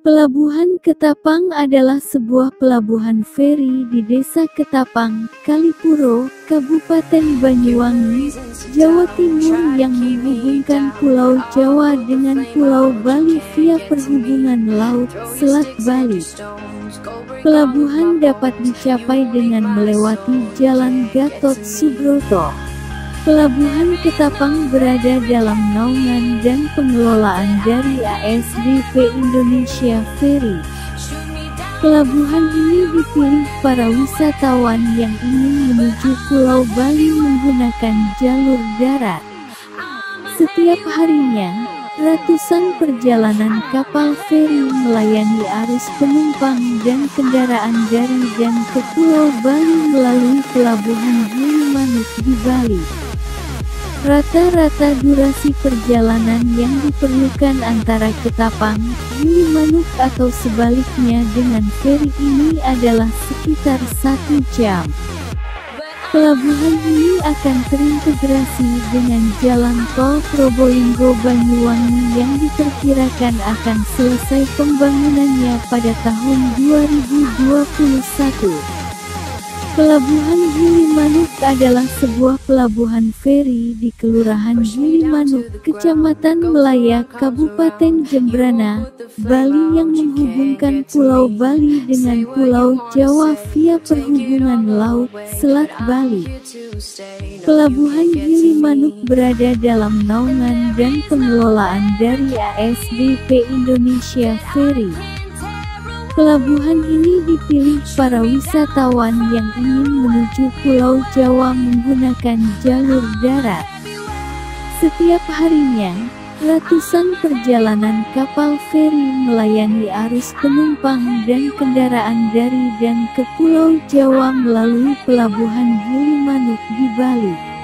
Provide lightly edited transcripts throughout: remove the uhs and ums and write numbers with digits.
Pelabuhan Ketapang adalah sebuah pelabuhan feri di Desa Ketapang, Kalipuro, Kabupaten Banyuwangi, Jawa Timur yang menghubungkan Pulau Jawa dengan Pulau Bali via perhubungan laut, Selat Bali. Pelabuhan dapat dicapai dengan melewati Jalan Gatot Subroto. Pelabuhan Ketapang berada dalam naungan dan pengelolaan dari ASDP Indonesia Ferry. Pelabuhan ini dipilih para wisatawan yang ingin menuju Pulau Bali menggunakan jalur darat. Setiap harinya, ratusan perjalanan kapal feri melayani arus penumpang dan kendaraan dari dan ke Pulau Bali melalui Pelabuhan Gilimanuk di Bali. Rata-rata durasi perjalanan yang diperlukan antara Ketapang, Gilimanuk atau sebaliknya dengan feri ini adalah sekitar 1 jam. Pelabuhan ini akan terintegrasi dengan jalan tol Probolinggo-Banyuwangi yang diperkirakan akan selesai pembangunannya pada tahun 2021. Pelabuhan Gilimanuk adalah sebuah pelabuhan feri di Kelurahan Gilimanuk, Kecamatan Melaya, Kabupaten Jembrana, Bali yang menghubungkan Pulau Bali dengan Pulau Jawa via perhubungan laut, Selat Bali. Pelabuhan Gilimanuk berada dalam naungan dan pengelolaan dari ASDP Indonesia Ferry. Pelabuhan ini dipilih para wisatawan yang ingin menuju Pulau Jawa menggunakan jalur darat. Setiap harinya, ratusan perjalanan kapal feri melayani arus penumpang dan kendaraan dari dan ke Pulau Jawa melalui Pelabuhan Gilimanuk di Bali.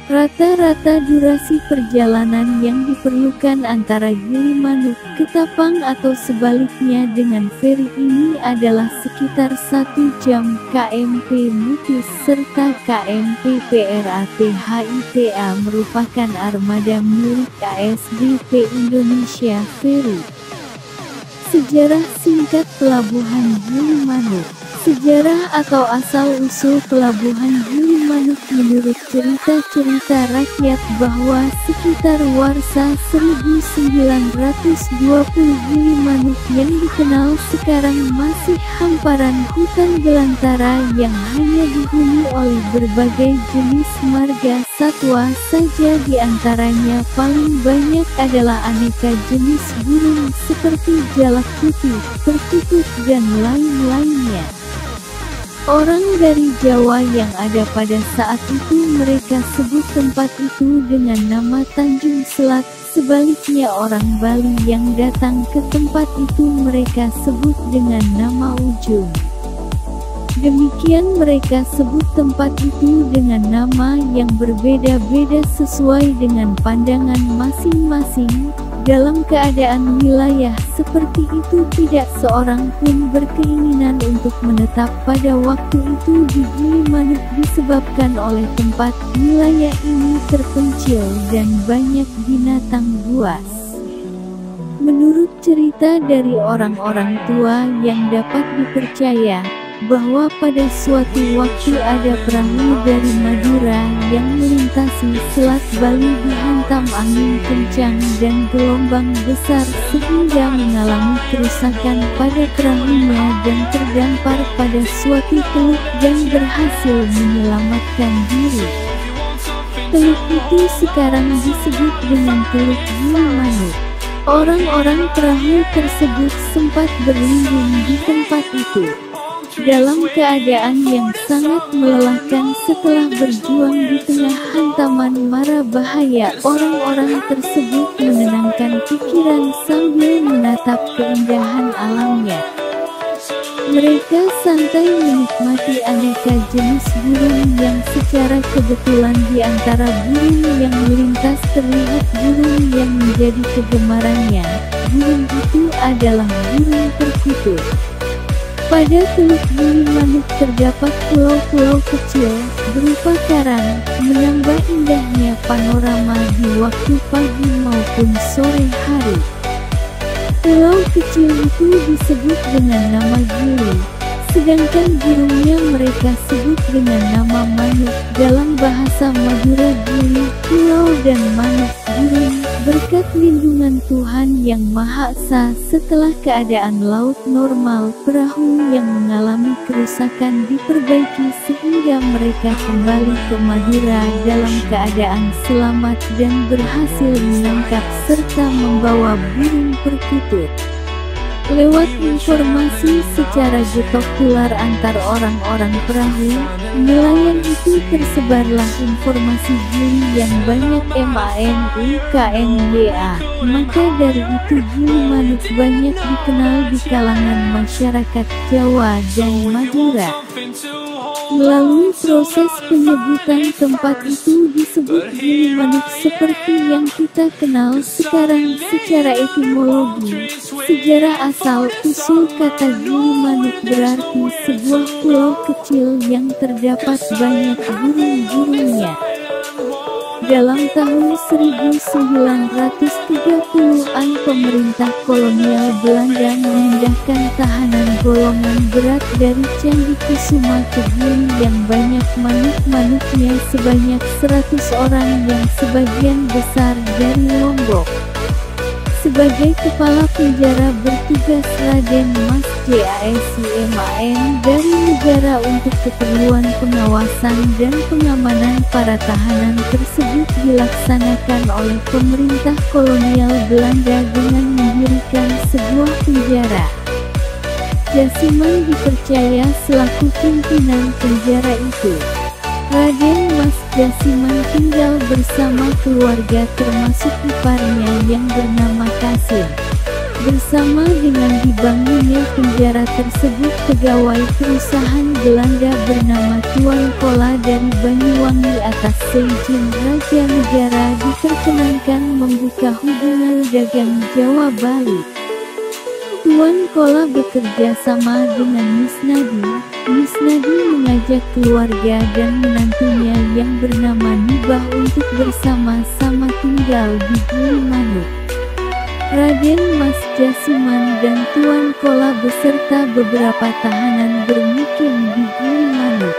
Rata-rata durasi perjalanan yang diperlukan antara Gilimanuk, Ketapang atau sebaliknya dengan feri ini adalah sekitar 1 jam. KMP Mutis serta KMP PRATHITA merupakan armada milik ASDP Indonesia Ferry. Sejarah singkat Pelabuhan Gilimanuk. Sejarah atau asal-usul Pelabuhan Gilimanuk menurut cerita-cerita rakyat bahwa sekitar Warsa 1920 Gilimanuk yang dikenal sekarang masih hamparan hutan belantara yang hanya dihuni oleh berbagai jenis marga satwa saja, di antaranya paling banyak adalah aneka jenis burung seperti jalak putih, perkutut dan lain-lainnya. Orang dari Jawa yang ada pada saat itu mereka sebut tempat itu dengan nama Tanjung Selat, sebaliknya orang Bali yang datang ke tempat itu mereka sebut dengan nama Ujung. Demikian mereka sebut tempat itu dengan nama yang berbeda-beda sesuai dengan pandangan masing-masing. Dalam keadaan wilayah seperti itu tidak seorang pun berkeinginan untuk menetap pada waktu itu di Gilimanuk disebabkan oleh tempat wilayah ini terpencil dan banyak binatang buas. Menurut cerita dari orang-orang tua yang dapat dipercaya, bahwa pada suatu waktu ada perahu dari Madura yang melintasi Selat Bali dihantam angin kencang dan gelombang besar sehingga mengalami kerusakan pada perahunya dan terdampar pada suatu teluk dan berhasil menyelamatkan diri. Teluk itu sekarang disebut dengan Teluk Gilimanuk. Orang-orang perahu tersebut sempat berlindung di tempat itu dalam keadaan yang sangat melelahkan setelah berjuang di tengah hantaman mara bahaya. Orang-orang tersebut menenangkan pikiran sambil menatap keindahan alamnya. Mereka santai menikmati aneka jenis burung yang secara kebetulan di antara burung yang melintas terlihat burung yang menjadi kegemarannya. Burung itu adalah burung perkutut. Pada Teluk Gilimanuk terdapat pulau-pulau kecil, berupa karang, menambah indahnya panorama di waktu pagi maupun sore hari. Pulau kecil itu disebut dengan nama Gili, sedangkan burungnya mereka sebut dengan nama manuk. Dalam bahasa Madura, Gili, pulau dan manuk, burung. Berkat lindungan Tuhan Yang Maha Esa, setelah keadaan laut normal, perahu yang mengalami kerusakan diperbaiki sehingga mereka kembali ke Madura dalam keadaan selamat dan berhasil menangkap serta membawa burung perkutut. Lewat informasi secara getok tular antar orang-orang perahu, nelayan itu tersebarlah informasi Gili yang banyak MANUKNYA. Maka dari itu Gili manuk banyak dikenal di kalangan masyarakat Jawa dan Madura. Melalui proses penyebutan tempat itu disebut Gili manuk seperti yang kita kenal sekarang secara etimologi. Sejarah asal usul kata Gili manuk berarti sebuah pulau kecil yang terdapat banyak burung-burungnya. Dalam tahun 1930-an pemerintah kolonial Belanda memindahkan tahanan golongan berat dari Candi Kusuma ke Gili yang banyak manuk-manuknya sebanyak 100 orang yang sebagian besar dari Lombok. Sebagai kepala penjara bertugas Raden Mas JASIMAN dari negara untuk keperluan pengawasan dan pengamanan para tahanan tersebut dilaksanakan oleh pemerintah kolonial Belanda dengan mendirikan sebuah penjara. Jasiman dipercaya selaku pimpinan penjara itu. Raden Mas Jasiman tinggal bersama keluarga termasuk iparnya yang bernama Kasim. Bersama dengan dibangunnya penjara tersebut, pegawai perusahaan Belanda bernama Tuan Kola dari Banyuwangi atas seizin Raja Negara diperkenankan membuka hubungan dagang Jawa Bali. Tuan Kola bekerja sama dengan Misnadi. Misnadi mengajak keluarga dan menantunya yang bernama Nibah untuk bersama-sama tinggal di Gili Manuk. Raden Mas Jasiman dan Tuan Kola beserta beberapa tahanan bermukim di Gili Manuk.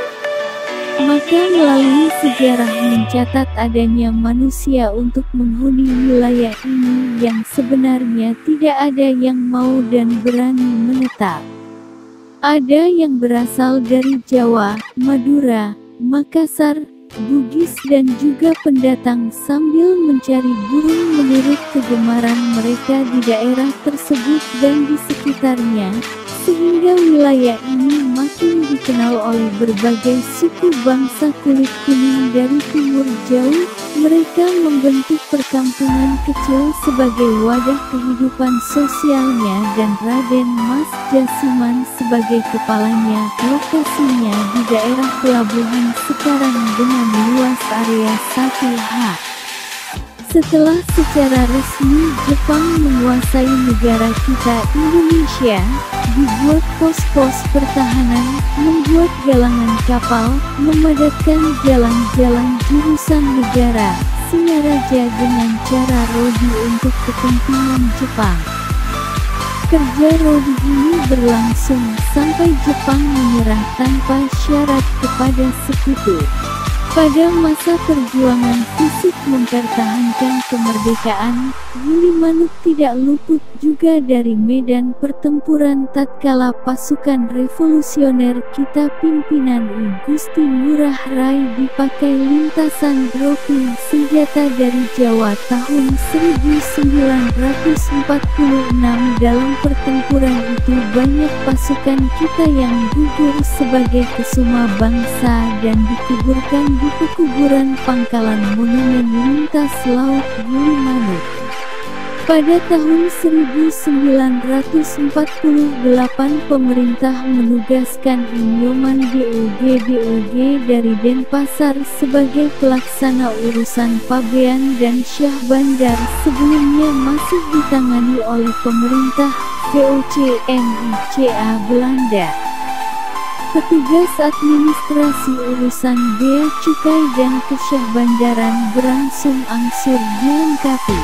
Maka melalui sejarah mencatat adanya manusia untuk menghuni wilayah ini yang sebenarnya tidak ada yang mau dan berani menetap. Ada yang berasal dari Jawa, Madura, Makassar, Bugis dan juga pendatang sambil mencari burung menurut kegemaran mereka di daerah tersebut dan di sekitarnya, sehingga wilayah ini makin dikenal oleh berbagai suku bangsa kulit kuning dari timur jauh. Mereka membentuk perkampungan kecil sebagai wadah kehidupan sosialnya dan Raden Mas Jasiman sebagai kepalanya. Lokasinya di daerah pelabuhan sekarang dengan luas area 1 ha. Setelah secara resmi Jepang menguasai negara kita Indonesia, dibuat pos-pos pertahanan, membuat galangan kapal, memadatkan jalan-jalan jurusan negara Singaraja dengan cara rodi untuk kepentingan Jepang. Kerja rodi ini berlangsung sampai Jepang menyerah tanpa syarat kepada sekutu. Pada masa perjuangan fisik mempertahankan kemerdekaan, Gili Manuk tidak luput juga dari medan pertempuran tatkala pasukan revolusioner kita pimpinan I Gusti Ngurah Rai dipakai lintasan dropping senjata dari Jawa tahun 1946. Dalam pertempuran itu banyak pasukan kita yang gugur sebagai kesuma bangsa dan dikuburkan di pekuburan pangkalan monumen lintas laut Gili Manuk. Pada tahun 1948 pemerintah menugaskan Inyoman DUG dari Denpasar sebagai pelaksana urusan Pabean dan Syah Bandar, sebelumnya masih ditangani oleh pemerintah VOC/NICA Belanda. Petugas administrasi urusan bea cukai dan kesyah bandaran berangsur-angsur dilengkapi.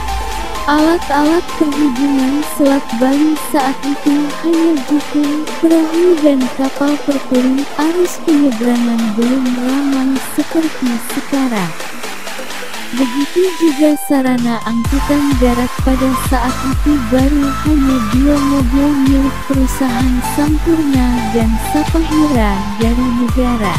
Alat-alat perhubungan Selat Bali saat itu hanya jukung, perahu dan kapal perpelung. Arus penyeberangan belum ramai seperti sekarang. Begitu juga sarana angkutan darat pada saat itu baru hanya 2 mobil milik perusahaan Sampurna dan Sapahira dari negara.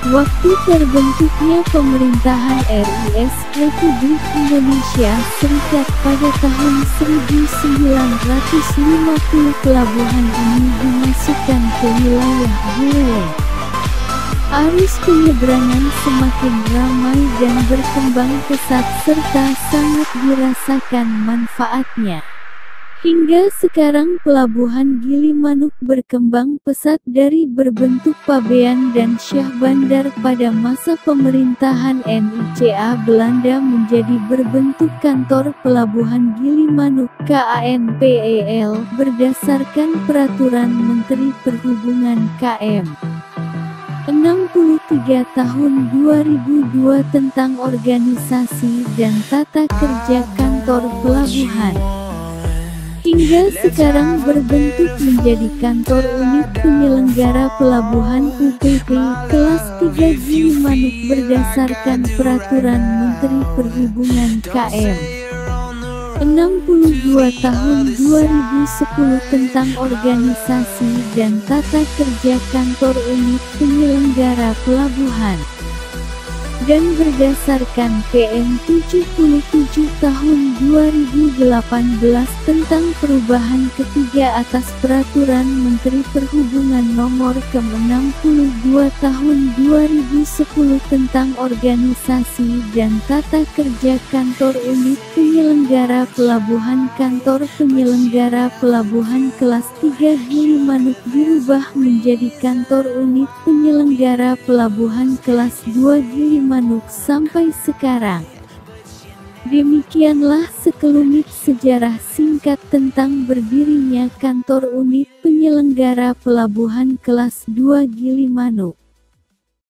Waktu terbentuknya pemerintahan RIS Republik Indonesia Serikat pada tahun 1950 pelabuhan ini dimasukkan ke wilayah Buleleng. Arus penyeberangan semakin ramai dan berkembang pesat serta sangat dirasakan manfaatnya. Hingga sekarang pelabuhan Gilimanuk berkembang pesat dari berbentuk pabean dan syah bandar pada masa pemerintahan NICA Belanda menjadi berbentuk kantor pelabuhan Gilimanuk KANPEL berdasarkan Peraturan Menteri Perhubungan KM 63 tahun 2002 tentang organisasi dan tata kerja kantor pelabuhan. Hingga sekarang berbentuk menjadi kantor unit penyelenggara pelabuhan UPP kelas 3 Gilimanuk berdasarkan Peraturan Menteri Perhubungan KM 62 tahun 2010 tentang organisasi dan tata kerja kantor unit penyelenggara pelabuhan. Dan berdasarkan PM 77 tahun 2018 tentang perubahan ketiga atas Peraturan Menteri Perhubungan Nomor ke-62 tahun 2010 tentang organisasi dan tata kerja kantor unit penyelenggara pelabuhan. Kantor penyelenggara pelabuhan kelas 3 Gilimanuk dirubah menjadi kantor unit penyelenggara pelabuhan kelas 2 Gilimanuk sampai sekarang. Demikianlah sekelumit sejarah singkat tentang berdirinya kantor unit penyelenggara pelabuhan kelas 2 Gilimanuk.